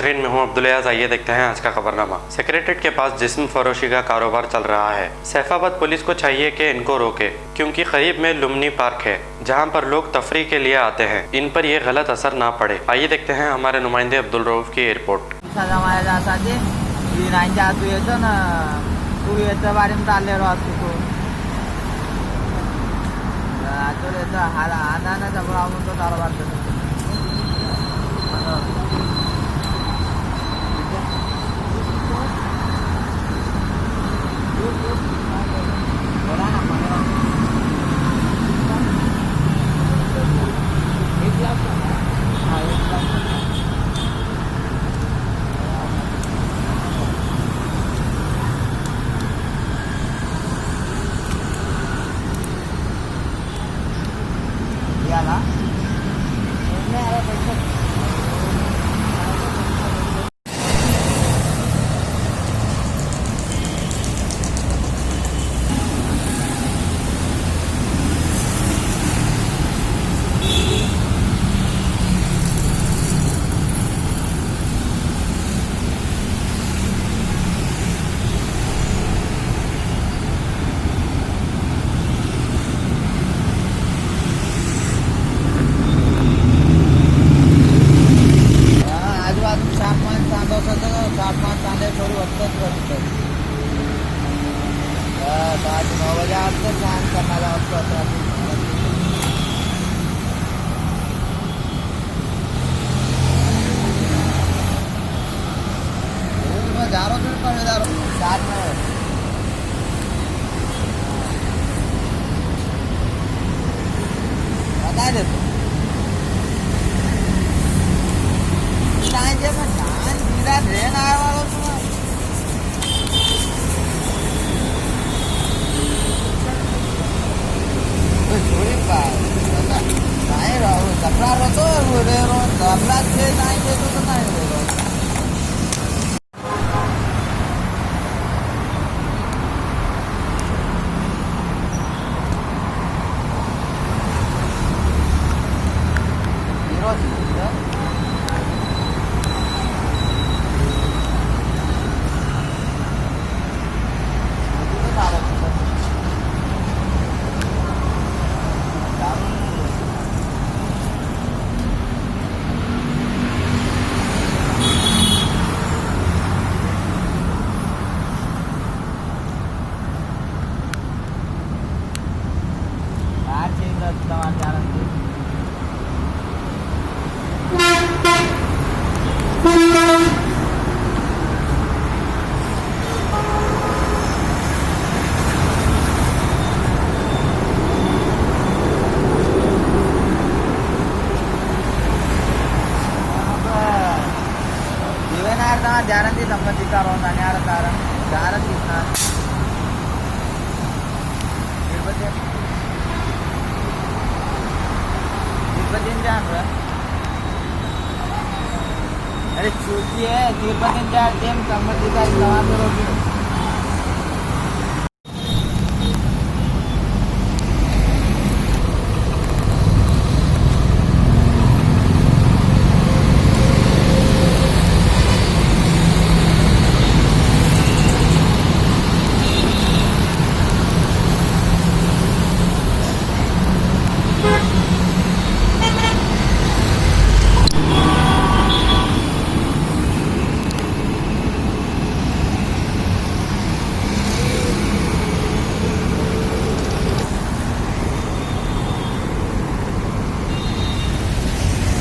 Screen में हूं अब्दुल अयाज। आइए देखते हैं आज का खबरनामा। सेक्रेटरीट के पास जिस्म फरोशी का कारोबार चल रहा है। सैफाबाद पुलिस को चाहिए कि इनको रोके, क्योंकि करीब में लुम्नी पार्क है जहां पर लोग तफरी के लिए आते हैं। इन पर यह गलत असर ना पड़े। आइए देखते हैं हमारे नुमाइंदे अब्दुल रऊफ की रिपोर्ट। बता दे तो ट्रेन आया वाला छोड़ी नहीं रहो कपड़ा रहो कपड़ा से नहीं तो नहीं रहो। జారంతి సంబంధించారు ధన్యవాదాలు జారంతి తిరుపతి तिरुपति जान रहा अरे छुट्टी है तिरुपति जा टेम संबंधी का जवाब दोगे।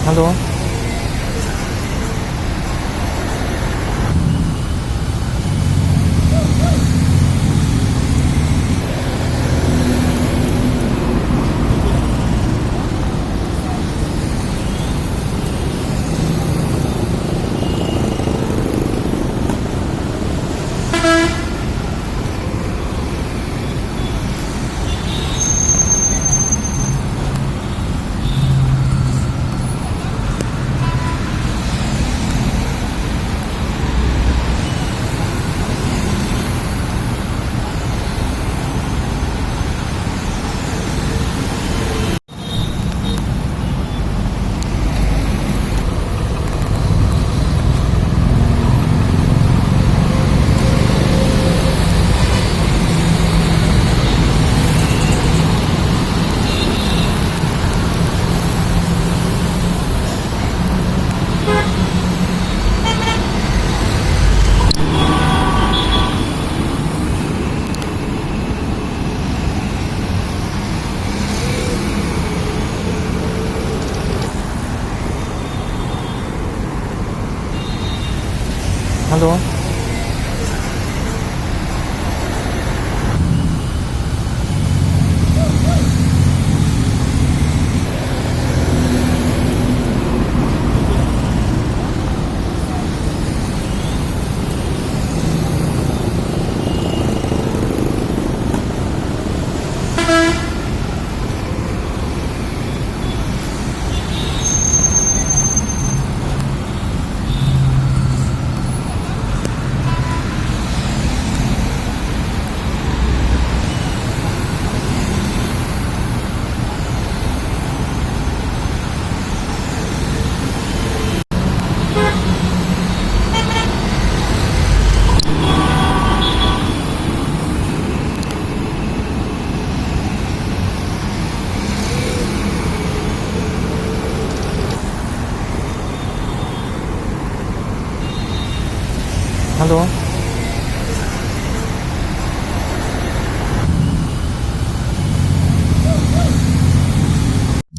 Hello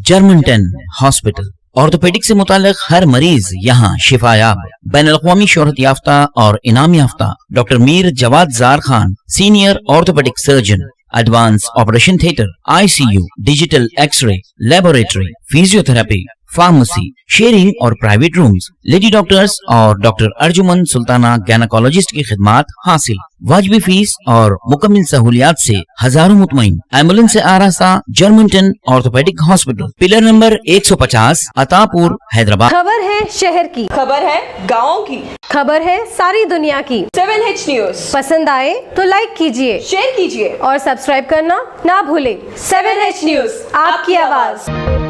Germanton hospital. ऑर्थोपेडिक से मुताल्लिक हर मरीज यहाँ शिफायाब। बैनुल-अक़वामी शोहरत याफ्ता और इनाम याफ्ता doctor Mir Jawad Jar Khan, senior orthopaedic surgeon, advance operation theatre, ICU, digital x-ray, laboratory, physiotherapy, pharmacy, sharing और प्राइवेट रूम्स, लेडी डॉक्टर्स और डॉक्टर अर्जुमन सुल्ताना गैनकोलॉजिस्ट की खिदमात हासिल। वाजिबी फीस और मुकम्मल सहूलियात से हजारों मुतमईन। एम्बुलेंस से आरास्ता Germanton orthopaedic hospital, pillar number 150, Attapur, Hyderabad. खबर है शहर की, खबर है गाँव की, खबर है सारी दुनिया की। 7H न्यूज पसंद आए तो लाइक कीजिए, शेयर कीजिए और सब्सक्राइब करना ना भूले। 7H न्यूज, आपकी आवाज।